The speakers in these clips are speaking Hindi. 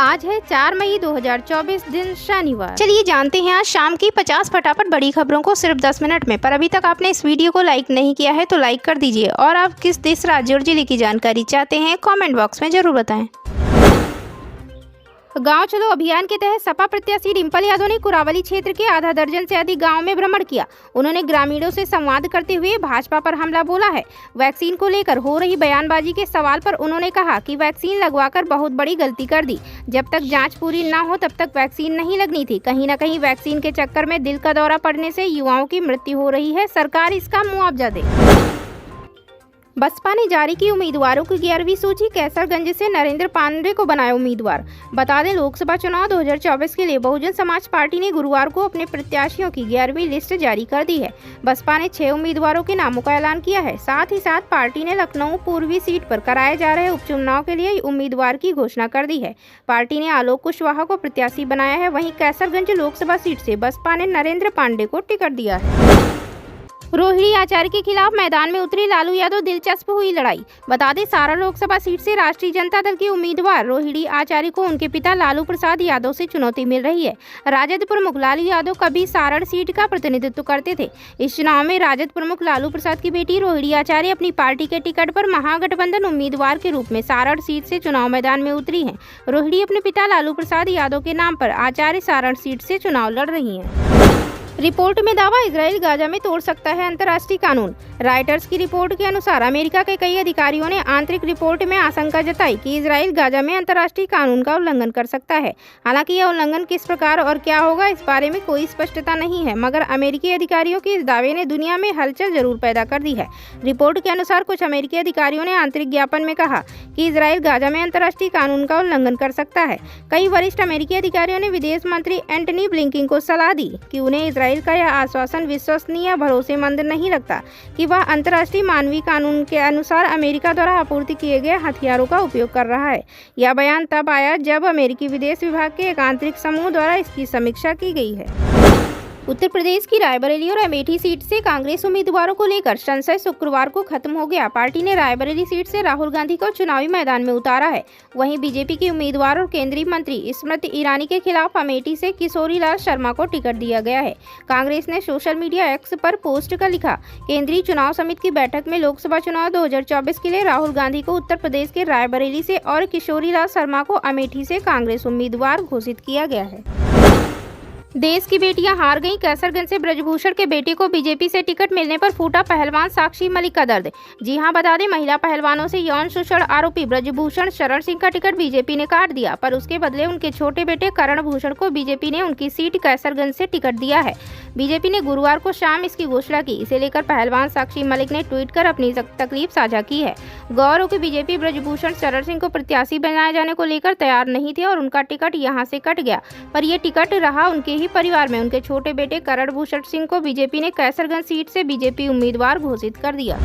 आज है 4 मई 2024 दिन शनिवार। चलिए जानते हैं आज शाम की 50 फटाफट बड़ी खबरों को सिर्फ 10 मिनट में। पर अभी तक आपने इस वीडियो को लाइक नहीं किया है तो लाइक कर दीजिए और आप किस देश, राज्य और जिले की जानकारी चाहते हैं कमेंट बॉक्स में जरूर बताएं। गांव चलो अभियान के तहत सपा प्रत्याशी डिंपल यादव ने कुरावली क्षेत्र के आधा दर्जन से अधिक गांव में भ्रमण किया। उन्होंने ग्रामीणों से संवाद करते हुए भाजपा पर हमला बोला है। वैक्सीन को लेकर हो रही बयानबाजी के सवाल पर उन्होंने कहा कि वैक्सीन लगवाकर बहुत बड़ी गलती कर दी। जब तक जांच पूरी न हो तब तक वैक्सीन नहीं लगनी थी। कहीं न कहीं वैक्सीन के चक्कर में दिल का दौरा पड़ने से युवाओं की मृत्यु हो रही है। सरकार इसका मुआवजा दे। बसपा ने जारी की उम्मीदवारों की 11वीं सूची। कैसरगंज से नरेंद्र पांडे को बनाया उम्मीदवार। बता दें, लोकसभा चुनाव 2024 के लिए बहुजन समाज पार्टी ने गुरुवार को अपने प्रत्याशियों की 11वीं लिस्ट जारी कर दी है। बसपा ने 6 उम्मीदवारों के नामों का ऐलान किया है। साथ ही साथ पार्टी ने लखनऊ पूर्वी सीट पर कराए जा रहे उपचुनाव के लिए उम्मीदवार की घोषणा कर दी है। पार्टी ने आलोक कुशवाहा को प्रत्याशी बनाया है। वहीं कैसरगंज लोकसभा सीट से बसपा ने नरेंद्र पांडे को टिकट दिया है। रोहिणी आचार्य के खिलाफ मैदान में उतरी लालू यादव, दिलचस्प हुई लड़ाई। बता दें, सारण लोकसभा सीट से राष्ट्रीय जनता दल के उम्मीदवार रोहिणी आचार्य को उनके पिता लालू प्रसाद यादव से चुनौती मिल रही है। राजद प्रमुख लालू यादव कभी सारण सीट का प्रतिनिधित्व करते थे। इस चुनाव में राजद प्रमुख लालू प्रसाद की बेटी रोहिणी आचार्य अपनी पार्टी के टिकट पर महागठबंधन उम्मीदवार के रूप में सारण सीट से चुनाव मैदान में उतरी है। रोहिणी अपने पिता लालू प्रसाद यादव के नाम पर आचार्य सारण सीट से चुनाव लड़ रही हैं। रिपोर्ट में दावा, इजराइल गाजा में तोड़ सकता है अंतर्राष्ट्रीय कानून। राइटर्स की रिपोर्ट के अनुसार अमेरिका के कई अधिकारियों ने आंतरिक रिपोर्ट में आशंका जताई कि इजराइल गाजा में अंतर्राष्ट्रीय कानून का उल्लंघन कर सकता है। हालांकि यह उल्लंघन किस प्रकार और क्या होगा, इस बारे में कोई स्पष्टता नहीं है, मगर अमेरिकी अधिकारियों के इस दावे ने दुनिया में हलचल जरूर पैदा कर दी है। रिपोर्ट के अनुसार कुछ अमेरिकी अधिकारियों ने आंतरिक ज्ञापन में कहा कि इजराइल गाजा में अंतर्राष्ट्रीय कानून का उल्लंघन कर सकता है। कई वरिष्ठ अमेरिकी अधिकारियों ने विदेश मंत्री एंटनी ब्लिंकन को सलाह दी कि उन्हें इजराइल का यह आश्वासन विश्वसनीय या भरोसेमंद नहीं लगता कि वह अंतर्राष्ट्रीय मानवीय कानून के अनुसार अमेरिका द्वारा आपूर्ति किए गए हथियारों का उपयोग कर रहा है। यह बयान तब आया जब अमेरिकी विदेश विभाग के एक आंतरिक समूह द्वारा इसकी समीक्षा की गई है। उत्तर प्रदेश की रायबरेली और अमेठी सीट से कांग्रेस उम्मीदवारों को लेकर संशय शुक्रवार को खत्म हो गया। पार्टी ने रायबरेली सीट से राहुल गांधी को चुनावी मैदान में उतारा है। वहीं बीजेपी के उम्मीदवार और केंद्रीय मंत्री स्मृति ईरानी के खिलाफ अमेठी से किशोरीलाल शर्मा को टिकट दिया गया है। कांग्रेस ने सोशल मीडिया एक्स पर पोस्ट कर लिखा, केंद्रीय चुनाव समिति की बैठक में लोकसभा चुनाव 2024 के लिए राहुल गांधी को उत्तर प्रदेश के रायबरेली से और किशोरीलाल शर्मा को अमेठी से कांग्रेस उम्मीदवार घोषित किया गया है। देश की बेटियां हार गईं। कैसरगंज से ब्रजभूषण के बेटे को बीजेपी से टिकट मिलने पर फूटा पहलवान साक्षी मलिक का दर्द। जी हां, बता दें, महिला पहलवानों से यौन शोषण आरोपी ब्रजभूषण शरण सिंह का टिकट बीजेपी ने काट दिया, पर उसके बदले उनके छोटे बेटे करण भूषण को बीजेपी ने उनकी सीट कैसरगंज से टिकट दिया है। बीजेपी ने गुरुवार को शाम इसकी घोषणा की। इसे लेकर पहलवान साक्षी मलिक ने ट्वीट कर अपनी तकलीफ साझा की है। गौर हो कि बीजेपी ब्रजभूषण शरण सिंह को प्रत्याशी बनाए जाने को लेकर तैयार नहीं थे और उनका टिकट यहां से कट गया, पर यह टिकट रहा उनके ही परिवार में। उनके छोटे बेटे करण भूषण सिंह को बीजेपी ने कैसरगंज सीट से बीजेपी उम्मीदवार घोषित कर दिया।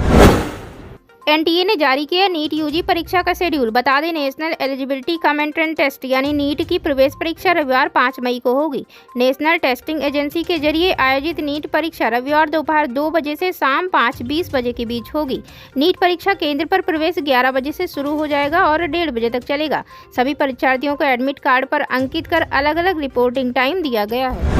एनटीए ने जारी किया नीट यूजी परीक्षा का शेड्यूल। बता दें, national eligibility cum entrance test यानी नीट की प्रवेश परीक्षा रविवार 5 मई को होगी। नेशनल टेस्टिंग एजेंसी के जरिए आयोजित नीट परीक्षा रविवार दोपहर 2 बजे से शाम 5:20 बजे के बीच होगी। नीट परीक्षा केंद्र पर प्रवेश 11 बजे से शुरू हो जाएगा और 1:30 बजे तक चलेगा। सभी परीक्षार्थियों को एडमिट कार्ड पर अंकित कर अलग अलग रिपोर्टिंग टाइम दिया गया है।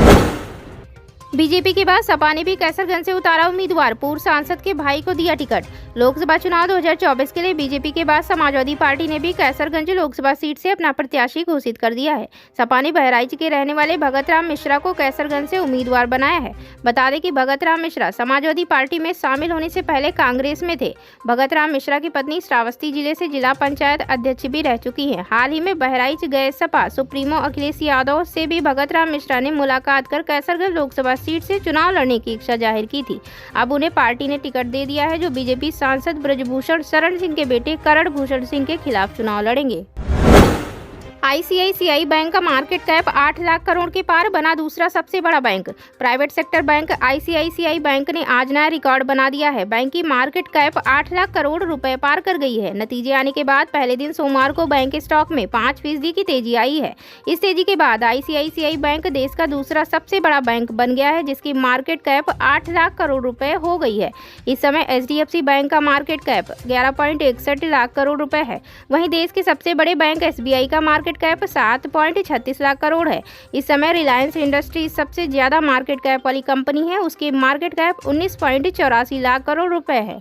बीजेपी के बाद सपा ने भी कैसरगंज से उतारा उम्मीदवार। पूर्व सांसद के भाई को दिया टिकट। लोकसभा चुनाव 2024 के लिए बीजेपी के बाद समाजवादी पार्टी ने भी कैसरगंज लोकसभा सीट से अपना प्रत्याशी घोषित कर दिया है। सपा ने बहराइच के रहने वाले भगत राम मिश्रा को कैसरगंज से उम्मीदवार बनाया है। बता दें कि भगत राम मिश्रा समाजवादी पार्टी में शामिल होने से पहले कांग्रेस में थे। भगत राम मिश्रा की पत्नी श्रावस्ती जिले से जिला पंचायत अध्यक्ष भी रह चुकी है। हाल ही में बहराइच गए सपा सुप्रीमो अखिलेश यादव से भी भगत राम मिश्रा ने मुलाकात कर कैसरगंज लोकसभा सीट से चुनाव लड़ने की इच्छा जाहिर की थी। अब उन्हें पार्टी ने टिकट दे दिया है, जो बीजेपी सांसद ब्रजभूषण शरण सिंह के बेटे करण भूषण सिंह के खिलाफ चुनाव लड़ेंगे। आईसीआईसीआई बैंक का मार्केट कैप 8 लाख करोड़ के पार, बना दूसरा सबसे बड़ा bank. Private sector bank ICICI bank ने आज नया रिकॉर्ड बना दिया है। बैंक की मार्केट कैप 8 लाख करोड़ रुपए पार कर गई है। नतीजे आने के बाद पहले दिन सोमवार को बैंक स्टॉक में 5% की तेजी आई है। इस तेजी के बाद आईसीआईसीआई बैंक देश का दूसरा सबसे बड़ा बैंक बन गया है, जिसकी मार्केट कैप 8 लाख करोड़ रुपए हो गई है। इस समय एचडीएफसी बैंक का मार्केट कैप 11.61 लाख करोड़ रुपए है। वहीं देश के सबसे बड़े बैंक एसबीआई का market market cap 7.36 lakh crore है। इस समय रिलायंस इंडस्ट्रीज सबसे ज्यादा मार्केट कैप वाली कंपनी है। उसकी मार्केट कैप 19.84 लाख करोड़ रुपए है।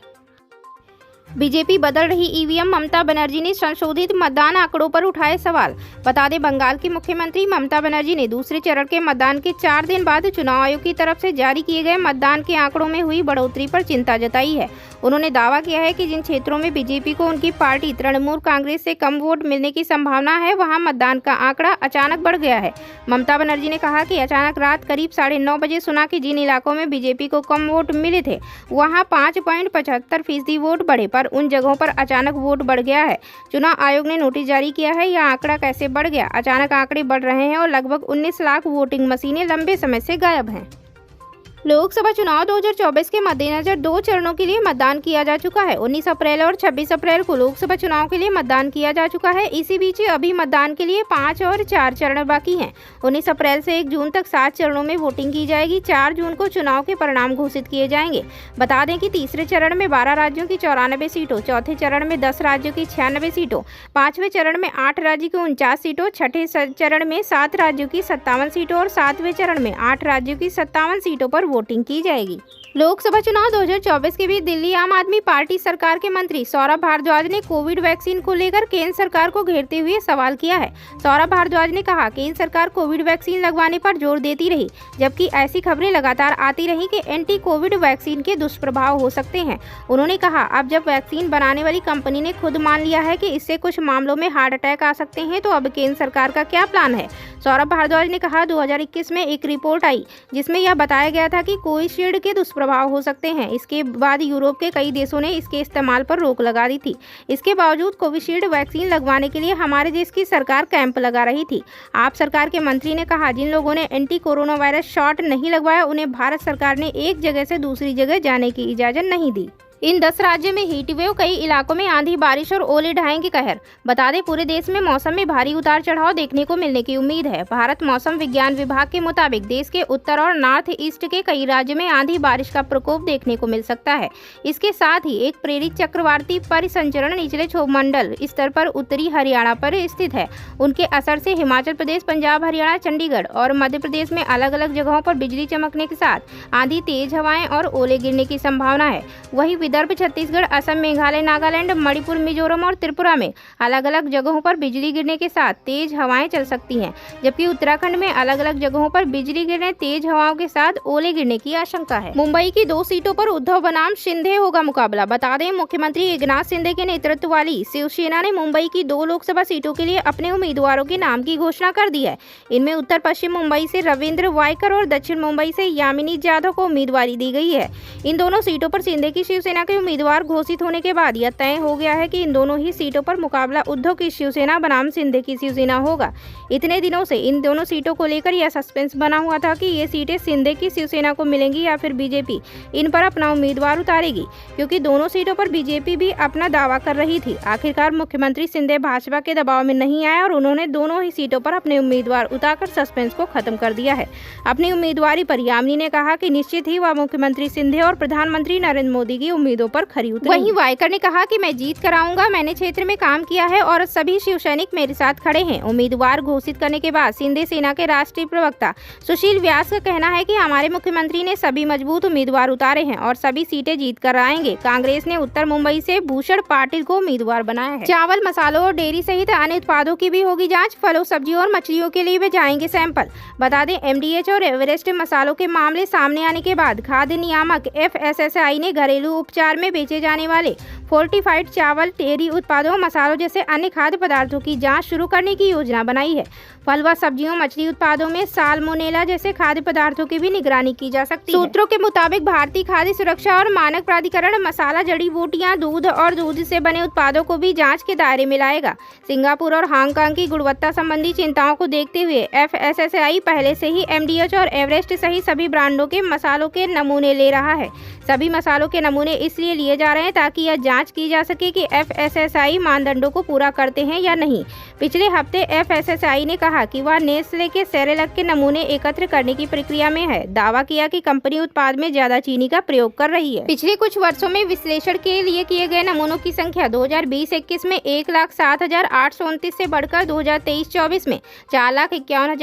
बीजेपी बदल रही ईवीएम, ममता बनर्जी ने संशोधित मतदान आंकड़ों पर उठाए सवाल। बता दें, बंगाल की मुख्यमंत्री ममता बनर्जी ने दूसरे चरण के मतदान के 4 दिन बाद चुनाव आयोग की तरफ से जारी किए गए मतदान के आंकड़ों में हुई बढ़ोतरी पर चिंता जताई है। उन्होंने दावा किया है कि जिन क्षेत्रों में बीजेपी को उनकी पार्टी तृणमूल कांग्रेस से कम वोट मिलने की संभावना है, वहां मतदान का आंकड़ा अचानक बढ़ गया है। ममता बनर्जी ने कहा कि अचानक रात करीब 9:30 बजे सुना कि जिन इलाकों में बीजेपी को कम वोट मिले थे वहां 5.75% वोट बढ़े, पर उन जगहों पर अचानक वोट बढ़ गया है। चुनाव आयोग ने नोटिस जारी किया है। यह आंकड़ा कैसे बढ़ गया? अचानक आंकड़े बढ़ रहे हैं और लगभग 19 लाख वोटिंग मशीनें लंबे समय से गायब हैं। लोकसभा चुनाव 2024 के मद्देनजर 2 चरणों के लिए मतदान किया जा चुका है। 19 अप्रैल और 26 अप्रैल को लोकसभा चुनाव के लिए मतदान किया जा चुका है। इसी बीच अभी मतदान के लिए 5 और 4 चरण बाकी हैं। 19 अप्रैल से 1 जून तक 7 चरणों में वोटिंग की जाएगी। 4 जून को चुनाव के परिणाम घोषित किए जाएंगे। बता दें कि तीसरे चरण में 12 राज्यों की 94 सीटों, चौथे चरण में 10 राज्यों की 96 सीटों, 5वें चरण में 8 राज्यों की 49 सीटों, छठे चरण में 7 राज्यों की 57 सीटों और 7वें चरण में 8 राज्यों की 57 सीटों पर वोटिंग की जाएगी। लोकसभा चुनाव 2024 के बीच दिल्ली आम आदमी पार्टी सरकार के मंत्री सौरभ भारद्वाज ने कोविड वैक्सीन को लेकर केंद्र सरकार को घेरते हुए सवाल किया है। सौरभ भारद्वाज ने कहा, केंद्र सरकार कोविड वैक्सीन लगवाने पर जोर देती रही, जबकि ऐसी खबरें लगातार आती रही कि एंटी कोविड वैक्सीन के दुष्प्रभाव हो सकते हैं। उन्होंने कहा, अब जब वैक्सीन बनाने वाली कंपनी ने खुद मान लिया है कि इससे कुछ मामलों में हार्ट अटैक आ सकते हैं, तो अब केंद्र सरकार का क्या प्लान है? सौरभ भारद्वाज ने कहा, 2021 में एक रिपोर्ट आई जिसमें यह बताया गया था कि कोविशील्ड के दुष्प्रभाव हो सकते हैं। इसके बाद यूरोप के कई देशों ने इसके इस्तेमाल पर रोक लगा दी थी। इसके बावजूद कोविशील्ड वैक्सीन लगवाने के लिए हमारे देश की सरकार कैंप लगा रही थी। आप सरकार के मंत्री ने कहा, जिन लोगों ने एंटी कोरोना वायरस शॉट नहीं लगवाया उन्हें भारत सरकार ने एक जगह से दूसरी जगह जाने की इजाजत नहीं दी। इन 10 राज्यों में हीट वेव, कई इलाकों में आंधी, बारिश और ओले ढाएंगे कहर। बता दें, पूरे देश में मौसम में भारी उतार चढ़ाव देखने को मिलने की उम्मीद है। भारत मौसम विज्ञान विभाग के मुताबिक देश के उत्तर और नॉर्थ ईस्ट के कई राज्यों में आंधी बारिश का प्रकोप देखने को मिल सकता है। इसके साथ ही एक प्रेरित चक्रवाती परिसंचरण निचले क्षोभमंडल स्तर पर उत्तरी हरियाणा पर स्थित है। उनके असर से हिमाचल प्रदेश, पंजाब, हरियाणा, चंडीगढ़ और मध्य प्रदेश में अलग अलग जगहों पर बिजली चमकने के साथ आंधी, तेज हवाएं और ओले गिरने की संभावना है। वहीं विदर्भ, छत्तीसगढ़, असम, मेघालय, नागालैंड, मणिपुर, मिजोरम और त्रिपुरा में अलग अलग जगहों पर बिजली गिरने के साथ तेज हवाएं चल सकती हैं, जबकि उत्तराखंड में अलग अलग जगहों पर बिजली गिरने, तेज हवाओं के साथ ओले गिरने की आशंका है। मुंबई की 2 सीटों पर उद्धव बनाम शिंदे होगा मुकाबला। बता दें, मुख्यमंत्री एकनाथ शिंदे के नेतृत्व वाली शिवसेना ने मुंबई की 2 लोकसभा सीटों के लिए अपने उम्मीदवारों के नाम की घोषणा कर दी है। इनमें उत्तर पश्चिम मुंबई से रविंद्र वायकर और दक्षिण मुंबई से यामिनी जाधव को उम्मीदवारी दी गई है। इन दोनों सीटों पर शिंदे की शिवसेना के उम्मीदवार घोषित होने के बाद यह तय हो गया है कि इन दोनों ही सीटों पर मुकाबला उद्धव की शिवसेना बनाम शिंदे की शिवसेना होगा। इतने दिनों से इन दोनों सीटों को लेकर यह सस्पेंस बना हुआ था कि ये सीटें शिंदे की शिवसेना को मिलेंगी या फिर बीजेपी इन पर अपना उम्मीदवार उतारेगी, क्योंकि दोनों सीटों पर बीजेपी भी अपना दावा कर रही थी। आखिरकार मुख्यमंत्री शिंदे भाजपा के दबाव में नहीं आए और उन्होंने दोनों ही सीटों पर अपने उम्मीदवार उतारकर सस्पेंस को खत्म कर दिया है। अपनी उम्मीदवारी पर यामिनी ने कहा कि निश्चित ही वह मुख्यमंत्री शिंदे और प्रधानमंत्री नरेंद्र मोदी की उम्मीदों पर खरी उतरेंगी। वहीं वायकर ने कहा कि मैं जीत कर आऊंगा, मैंने क्षेत्र में काम किया है और सभी शिव सैनिक मेरे साथ खड़े हैं। उम्मीदवार घोषित करने के बाद शिंदे सेना के राष्ट्रीय प्रवक्ता सुशील व्यास का कहना है कि हमारे मुख्यमंत्री ने सभी मजबूत उम्मीदवार उतारे हैं और सभी सीटें जीत कर आएंगे। कांग्रेस ने उत्तर मुंबई से भूषण पाटिल को उम्मीदवार बनाया है। चावल, मसालों और डेयरी सहित अन्य उत्पादों की भी होगी जाँच। फलों, सब्जियों और मछलियों के लिए भी जाएंगे सैंपल। बता दें, MDH और एवरेस्ट मसालों के मामले सामने आने के बाद खाद्य नियामक FSSAI ने घरेलू उपचार में बेचे जाने वाले फोर्टिफाइड चावल, डेयरी उत्पादों, मसालों जैसे अन्य खाद्य पदार्थों की जांच शुरू करने की योजना बनाई है। फल व सब्जियों, मछली उत्पादों में साल्मोनेला जैसे खाद्य पदार्थों की भी निगरानी की जा सकती है। सूत्रों के मुताबिक भारतीय खाद्य सुरक्षा और मानक प्राधिकरण मसाला, जड़ी बूटियां, दूध और दूध से बने उत्पादों को भी जांच के दायरे में लाएगा। सिंगापुर और हांगकांग की गुणवत्ता संबंधी चिंताओं को देखते हुए FSSAI पहले से ही MDH और एवरेस्ट सहित सभी ब्रांडों के मसालों के नमूने ले रहा है। सभी मसालों के नमूने इसलिए लिए जा रहे हैं ताकि यह जांच की जा सके कि एफएसएसआई मानदंडों को पूरा करते हैं या नहीं। पिछले हफ्ते एफएसएसआई ने कहा कि वह नेस्ले के सेरेलक के नमूने एकत्र करने की प्रक्रिया में है। दावा किया कि कंपनी उत्पाद में ज्यादा चीनी का प्रयोग कर रही है। पिछले कुछ वर्षों में विश्लेषण के लिए किए गए नमूनों की संख्या 2020-21 में 1,07,829 से बढ़कर 2023-24 में 4,51,000